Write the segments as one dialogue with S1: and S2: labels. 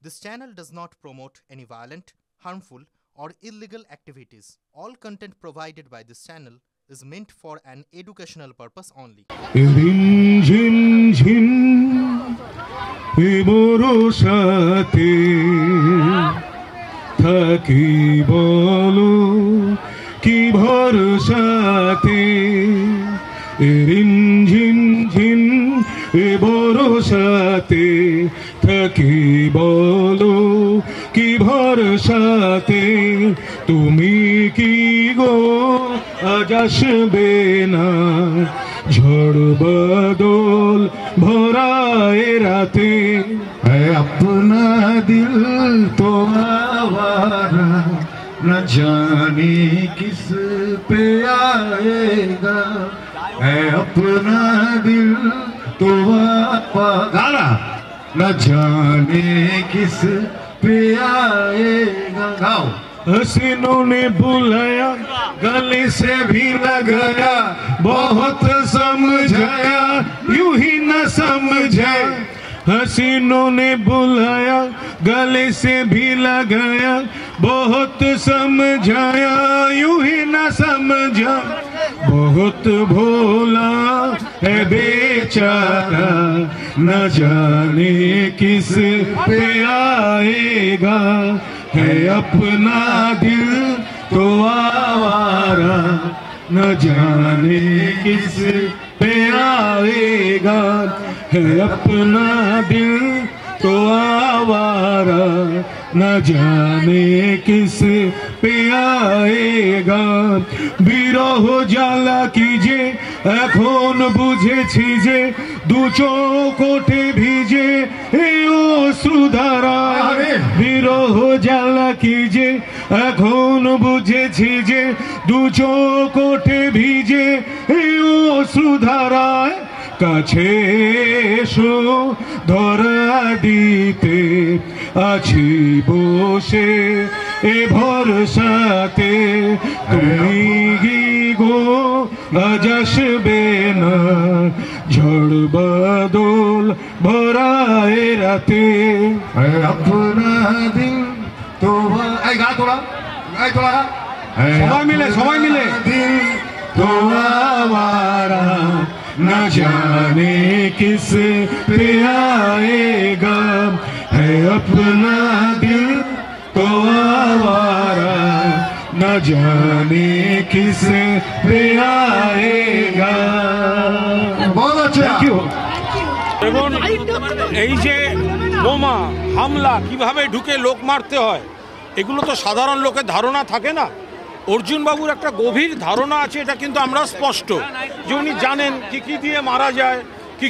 S1: This channel does not promote any violent, harmful, or illegal activities. All content provided by this channel is meant for an educational purpose only.
S2: রিম ঝিম ঝিম বরসাতে থাকি বলো কি ভরসাতে রিম ঝিম ঝিম বরসাতে থাকি বলো কি ভরসাতে তুমি কি গো আজ আসবে না ঝড় বাদল ভরায় রাতে है अपना दिल तो आवारा न जाने किस पे आएगा है अपना दिल तो आवारा न जाने किस पे आएगा गाओ हसीनों ने बुलाया गले से भी लगाया बहुत समझाया यूं ही न समझे हसीनों ने बुलाया गले से भी लगाया बहुत समझाया यूं ही न समझा बहुत भोला है बेचारा न जाने किस पे आएगा है अपना दिल तो आवारा न जाने किस पे आएगा है अपना दिल तो आवारा न जाने किस पे आएगा বিরহ জ্বালা কি যে এখন বুঝেছি যে দু চোখ ওঠে ভিজে এই অশ্রুধারা বিরহ জ্বালা কি যে এখন বুঝেছি যে দু চোখ ওঠে ভিজে এই অশ্রুধারায় কাছে এসো ধরা দিতে আছি বসে এ ভরসাতে তুমি কি গো আজ আসবে না ঝড় বাদল ভরায় রাতে আপনা দিল তো এই গা তোলা সবাই মিলে দিল তো আওয়ারা न जाने किस पे आएगा है अपना दिल तो आवारा न जाने किस पे आएगा बहुत अच्छा
S3: দেখুন এই যে বোমা হামলা কিভাবে ঢুকে লোক মারতে হয় এগুলো তো সাধারণ লোকের ধারণা থাকে না। অর্জুন বাবুর একটা গভীর ধারণা আছে, এটা কিন্তু আমরা স্পষ্ট যে উনি জানেন কী দিয়ে মারা যায়,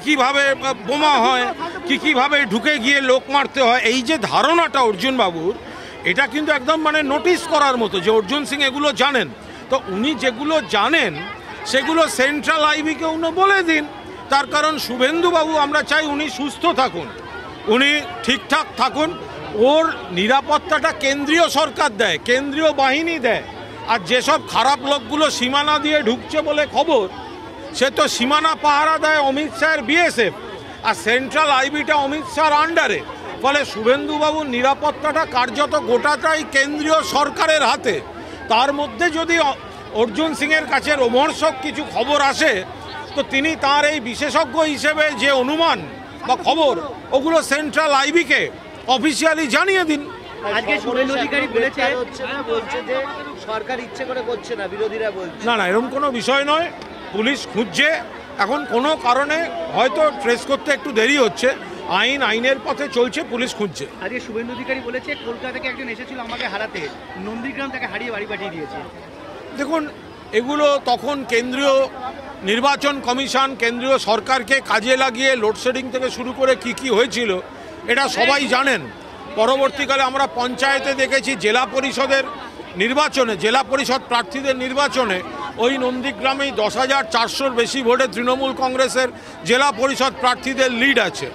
S3: কীভাবে বোমা হয়, কীভাবে ঢুকে গিয়ে লোক মারতে হয়। এই যে ধারণাটা অর্জুন বাবুর, এটা কিন্তু একদম মানে নোটিস করার মতো যে অর্জুন সিং এগুলো জানেন। তো উনি যেগুলো জানেন সেগুলো সেন্ট্রাল আইবিকে উনি বলে দিন। তার কারণ শুভেন্দুবাবু আমরা চাই উনি সুস্থ থাকুন, উনি ঠিকঠাক থাকুন। ওর নিরাপত্তাটা কেন্দ্রীয় সরকার দেয়, কেন্দ্রীয় বাহিনী দেয়। আর যেসব খারাপ লোকগুলো সীমানা দিয়ে ঢুকছে বলে খবর, সে তো সীমানা পাহারা দেয় অমিত শাহের বিএসএফ, আর সেন্ট্রাল আইবিটা অমিত শাহর আন্ডারে। ফলে শুভেন্দুবাবুর নিরাপত্তাটা কার্যত গোটাটাই কেন্দ্রীয় সরকারের হাতে। তার মধ্যে যদি অর্জুন সিংয়ের কাছে রোমহর্ষক কিছু খবর আসে, তো তিনি তার এই বিশেষজ্ঞ হিসেবে যে অনুমান বা খবর, ওগুলো সেন্ট্রাল আইবিকে অফিসিয়ালি জানিয়ে দিন।
S4: আজকে শুভেন্দু অধিকারী বলছে যে সরকার ইচ্ছে করে করছে না, বিরোধীরা বলছে।
S3: না এরকম কোনো বিষয় নয়, পুলিশ খুঁজছে। এখন কোনো কারণে হয়তো ট্রেস করতে একটু দেরি হচ্ছে, আইনের পথে চলছে, পুলিশ খুঁজছে।
S4: আজকে শুভেন্দু অধিকারী বলেছে কলকাতা থেকে একজন এসেছিল আমাকে হারাতে, নন্দীগ্রাম তাকে হারিয়ে বাড়ি পাঠিয়ে দিয়েছে।
S3: দেখুন এগুলো তখন কেন্দ্রীয় নির্বাচন কমিশন কেন্দ্রীয় সরকারকে কাজে লাগিয়ে লোডশেডিং থেকে শুরু করে কি হয়েছিল এটা সবাই জানেন। পরবর্তীকালে আমরা পঞ্চায়েতে দেখেছি, জেলা পরিষদের নির্বাচনে, জেলা পরিষদ প্রার্থীদের নির্বাচনে ওই নন্দীগ্রামেই 10,400-র বেশি ভোটে তৃণমূল কংগ্রেসের জেলা পরিষদ প্রার্থীদের লিড আছে।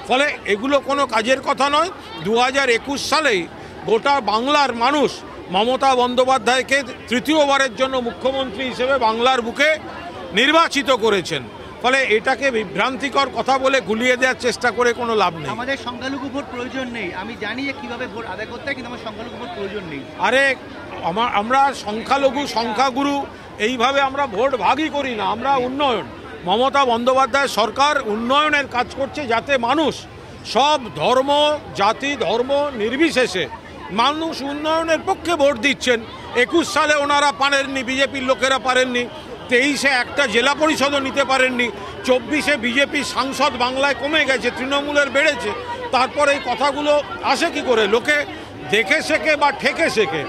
S3: ফলে এগুলো কোনো কাজের কথা নয়। 2021 সালেই গোটা বাংলার মানুষ মমতা বন্দ্যোপাধ্যায়কে তৃতীয়বারের জন্য মুখ্যমন্ত্রী হিসেবে বাংলার বুকে নির্বাচিত করেছেন। ফলে এটাকে বিভ্রান্তিকর কথা বলে গুলিয়ে দেওয়ার চেষ্টা করে কোনো লাভ নেই।
S4: আমাদের সংখ্যালঘু ভোট প্রয়োজন নেই, আমি জানি যে কিভাবে ভোট আদায় করতে হয়, কিন্তু আমার সংখ্যালঘু ভোট প্রয়োজন নেই।
S3: আরে আমরা সংখ্যালঘু সংখ্যাগুরু এইভাবে আমরা ভোট ভাগই করি না, আমরা উন্নয়ন। মমতা বন্দ্যোপাধ্যায় সরকার উন্নয়নের কাজ করছে, যাতে মানুষ সব ধর্ম জাতি ধর্ম নির্বিশেষে মানুষ উন্নয়নের পক্ষে ভোট দিচ্ছেন। 21 সালে ওনারা পারেননি, বিজেপির লোকেরা পারেননি, 23-এ একটা জেলা পরিষদও নিতে পারেননি, 24-এ বিজেপির সাংসদ বাংলায় কমে গেছে, তৃণমূলের বেড়েছে। তারপরে এই কথাগুলো আসে কি করে? লোকে দেখে শেখে বা ঠেকে শেখে।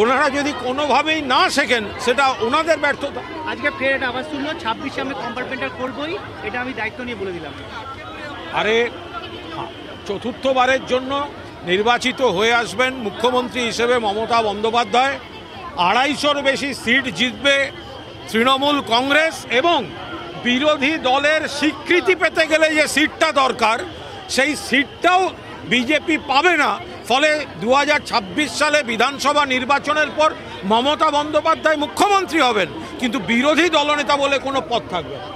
S3: ওনারা যদি কোনোভাবেই না শেখেন সেটা ওনাদের ব্যর্থতা।
S4: আজকে ফের একটা আওয়াজ শুনলো 26-এ আমি কম্পার্টমেন্টাল করবোই, এটা আমি দায়িত্ব নিয়ে বলে দিলাম।
S3: আরে চতুর্থবারের জন্য নির্বাচিত হয়ে আসবেন মুখ্যমন্ত্রী হিসেবে মমতা বন্দ্যোপাধ্যায়। 250-র বেশি সিট জিতবে তৃণমূল কংগ্রেস, এবং বিরোধী দলের স্বীকৃতি পেতে গেলে যে সিটটা দরকার সেই সিটটাও বিজেপি পাবে না। ফলে 2026 সালে বিধানসভা নির্বাচনের পর মমতা বন্দ্যোপাধ্যায় মুখ্যমন্ত্রী হবেন, কিন্তু বিরোধী দলনেতা বলে কোনো পদ থাকবে না।